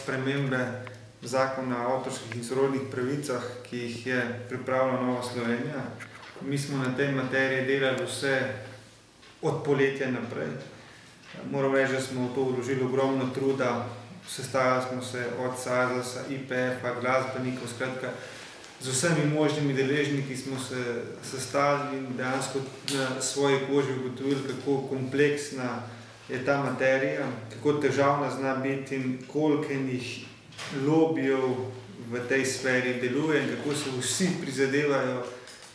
spremembe zakona o avtorskih in sorodnih pravicah, ki jih je pripravila Nova Slovenija. Mi smo na tej materiji delali vse od poletja naprej. Moram reči, da smo v to vložili ogromno truda. Sestajali smo se od SAZAS-a, IPF-a, glasbenikov, skratka, z vsemi možnimi deležniki smo se sestali in dejansko na svoji koži ugotovili, kako kompleksna je ta materija, kako težavna zna biti in koliko enih lobijev v tej sferi deluje in kako se vsi prizadevajo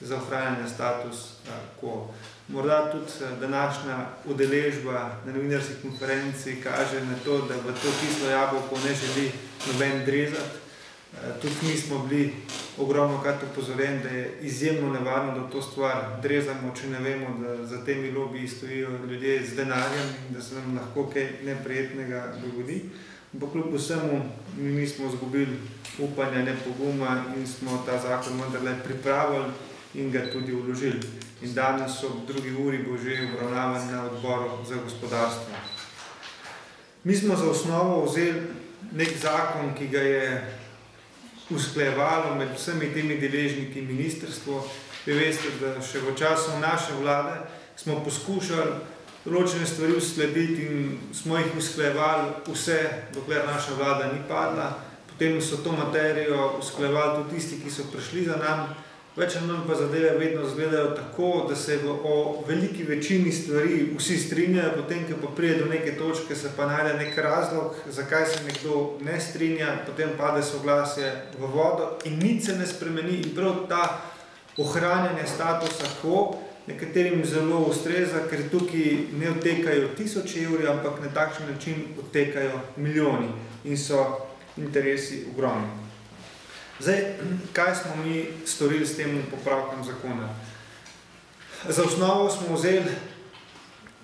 za ohranjanje status quo. Morda tudi današnja udeležba na novinarski konferenci kaže na to, da v to kislo jabolko ne želi noben drezati. Tudi mi smo bili ogromnokrat upozorjeni, da je izjemno nevarno, da to stvar drezamo, če ne vemo, da za temi lobiji stojijo ljudje z denarjem in da se nam lahko kaj neprijetnega dogodi. Ampak kljub vsemu mi nismo izgubili upanja, ne poguma in smo ta zakon vendarle pripravili in ga tudi vložili. In danes ob 2. uri bo že obravnavan na odboru za gospodarstvo. Mi smo za osnovo vzeli nek zakon, ki ga je usklajevalo med vsemi temi deležniki ministrstvo. Vi veste, da še v času naše vlade smo poskušali določene stvari uskladiti in smo jih usklajevali vse, dokler naša vlada ni padla. Potem so to materijo usklajevali tudi tisti, ki so prišli za nami. Več ali manj pa zadeve vedno izgledajo tako, da se o veliki večini stvari vsi strinjajo, potem, ko pa pride do neke točke, se pa najde nek razlog, zakaj se nekdo ne strinja, potem pade soglasje v vodo in nič se ne spremeni in prav ta ohranjanje statusa quo nekaterim zelo ustreza, ker tukaj ne odtekajo 1000 evri, ampak na takšen način odtekajo milijoni in so interesi ogromni. Zdaj, kaj smo mi storili s tem popravkom zakona? Za osnovo smo vzeli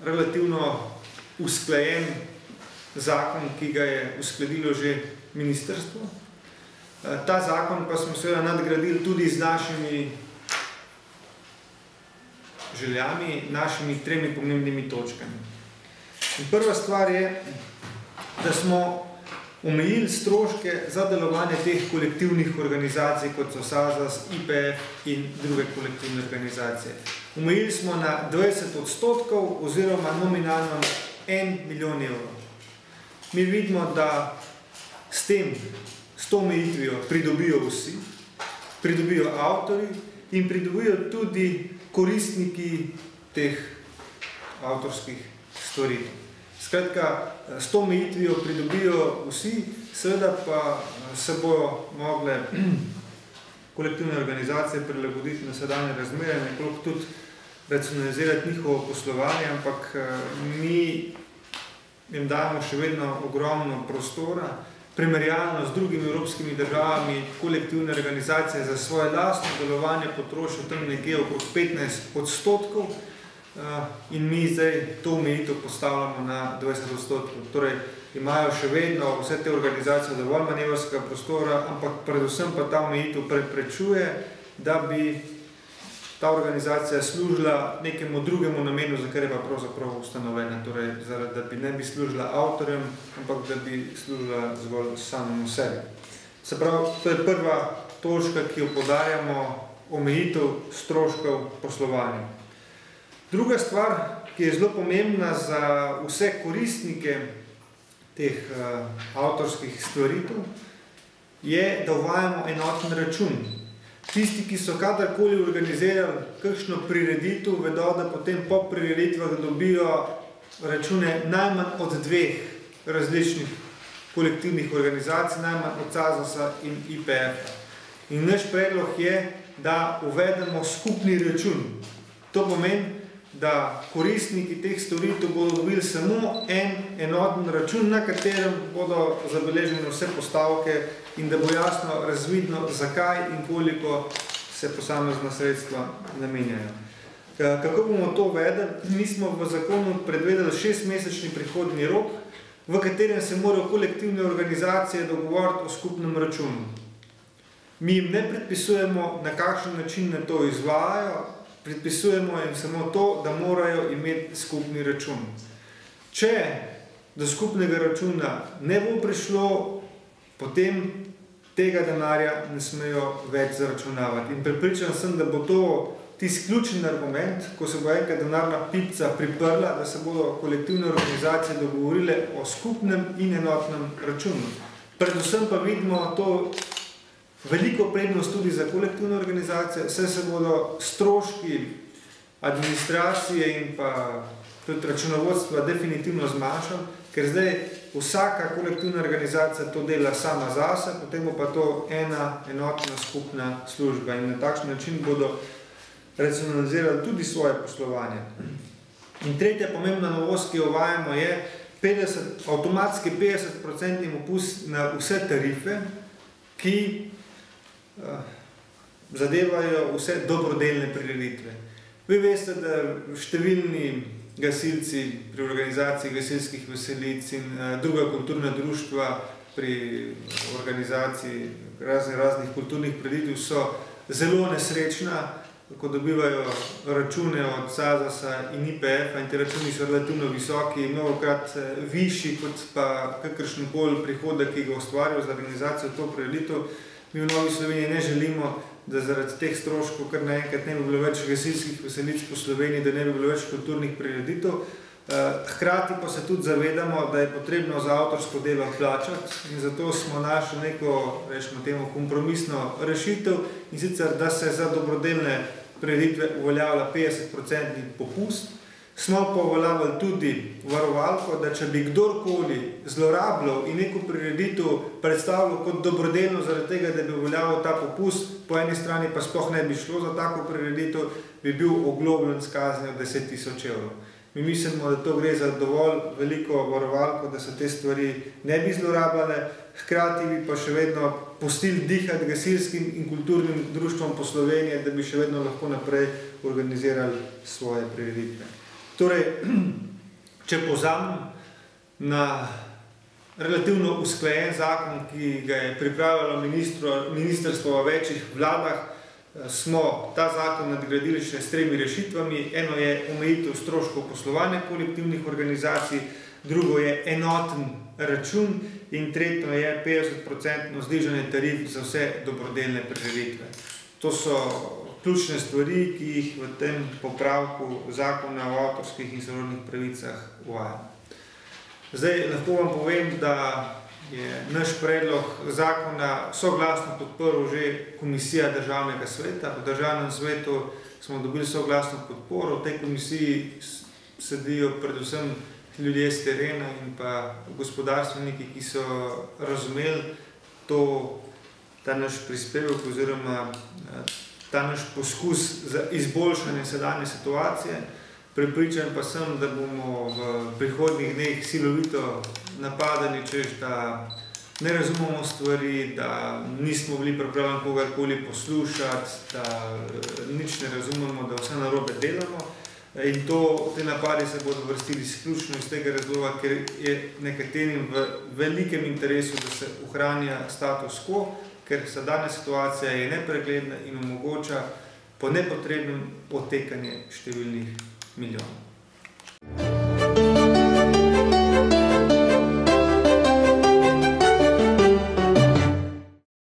relativno usklajen zakon, ki ga je uskladilo že ministrstvo. Ta zakon pa smo seveda nadgradili tudi z našimi željami, našimi 3 pomembnimi točkami. In prva stvar je, da smo omejili stroške za delovanje teh kolektivnih organizacij, kot so SAZAS, IPF in druge kolektivne organizacije. Omejili smo na 20% oziroma nominalno 1 milijon evrov. Mi vidimo, da s to omejitvijo pridobijo vsi, pridobijo avtorji in pridobijo tudi koristniki teh avtorskih storitev. Skratka, s to omejitvijo pridobijo vsi, seveda pa se bojo mogle kolektivne organizacije prilagoditi na sedanje razmere, nekoliko tudi racionalizirati njihovo poslovanje, ampak mi jim damo še vedno ogromno prostora. Primerjalno z drugimi evropskimi državami kolektivne organizacije za svoje lastno delovanje potrošijo tam nekje okrog 15%, in mi zdaj to omejitev postavljamo na 20%. Torej, imajo še vedno vse te organizacije dovolj manevrskega prostora, ampak predvsem pa ta omejitev preprečuje, da bi ta organizacija služila nekemu drugemu namenu, za kar je pa pravzaprav ustanovljena. Torej, da bi ne bi služila avtorjem, ampak da bi služila zgolj samemu sebi. Se pravi, to je prva točka, ki jo poudarjamo, omejitev stroškov poslovanja. Druga stvar, ki je zelo pomembna za vse koristnike teh avtorskih stvaritev, je, da uvajamo enoten račun. Tisti, ki so kadarkoli organizirali kakšno prireditev, vedo, da potem po prireditvah dobijo račune najmanj od 2 različnih kolektivnih organizacij, najmanj od SAZAS-a in IPF-a. In naš predlog je, da uvedemo skupni račun. To pomeni, da koristniki teh storitev bodo dobili samo enoten račun, na katerem bodo zabeležene vse postavke in da bo jasno razvidno, zakaj in koliko se posamezna sredstva namenjajo. Kako bomo to uvedli? Mi smo v zakonu predvedeli 6-mesečni prihodnji rok, v katerem se morajo kolektivne organizacije dogovoriti o skupnem računu. Mi jim ne predpisujemo, na kakšen način na to izvajajo, predpisujemo jim samo to, da morajo imeti skupni račun. Če do skupnega računa ne bo prišlo, potem tega denarja ne smejo več zaračunavati. In prepričan sem, da bo to tisti ključni argument, ko se bo enkrat denarna pipca priprla, da se bodo kolektivne organizacije dogovorile o skupnem in enotnem računu. Predvsem pa vidimo to veliko prednost tudi za kolektivne organizacije, saj se bodo stroški administracije in pa tudi računovodstva definitivno zmanjšali, ker zdaj vsaka kolektivna organizacija to dela sama zase, potem bo pa to ena enotna skupna služba in na takšen način bodo racionalizirali tudi svoje poslovanje. In tretja pomembna novost, ki jo uvajamo, je avtomatski 50% opust na vse tarife, ki zadevajo vse dobrodelne prireditve. Vi veste, da številni gasilci pri organizaciji gasilskih veselic in druga kulturna društva pri organizaciji raznih kulturnih prireditev so zelo nesrečna, ko dobivajo račune od SAZAS-a in IPF-a in te računi so relativno visoki, mnogokrat višji kot pa kakršenkoli prihodek, ki ga ustvarjajo za organizacijo to prireditev. Mi v Novi Sloveniji ne želimo, da zaradi teh stroškov kar naenkrat ne bi bilo več gasilskih veselic po Sloveniji, da ne bi bilo več kulturnih prireditev. Hkrati pa se tudi zavedamo, da je potrebno za avtorsko delo plačati in zato smo našli neko, rečemo temu, kompromisno rešitev in sicer, da se za dobrodelne prireditve uveljavlja 50% popust. Smo pa uveljavili tudi varovalko, da če bi kdorkoli zlorabljal in neko prireditev predstavljal kot dobrodelno zaradi tega, da bi uveljavil ta popust, po eni strani pa sploh ne bi šlo za tako prireditev, bi bil oglobljen s kaznijo 10.000 evrov. Mi mislimo, da to gre za dovolj veliko varovalko, da se te stvari ne bi zlorabljale, hkrati bi pa še vedno pustili dihati gasilskim in kulturnim društvom po Sloveniji, da bi še vedno lahko naprej organizirali svoje prireditve. Torej, če povzamem, na relativno usklajen zakon, ki ga je pripravilo ministrstvo v večjih vladah, smo ta zakon nadgradili še s 3 rešitvami. Eno je omejitev stroškov poslovanja kolektivnih organizacij, drugo je enoten račun in tretjo je 50% znižanje tarif za vse dobrodelne prireditve. To so ključne stvari, ki jih v tem popravku zakona o avtorskih in sorodnih pravicah uvajamo. Zdaj lahko vam povem, da je naš predlog zakona soglasno podprl že Komisija Državnega sveta. V Državnem svetu smo dobili soglasno podporo. V tej komisiji sedijo predvsem ljudje z terena in pa gospodarstveniki, ki so razumeli ta naš prispevek oziroma ta naš poskus za izboljšanje sedanje situacije. Prepričan pa sem, da bomo v prihodnjih dneh silovito napadali, češ da ne razumemo stvari, da nismo bili pripravljeni kogarkoli poslušati, da nič ne razumemo, da vse narobe delamo. In te napadi se bodo vrstili izključno iz tega razloga, ker je nekaterim v velikem interesu, da se ohranja status quo, ker sedanja situacija je nepregledna in omogoča po nepotrebnem odtekanje številnih milijonov.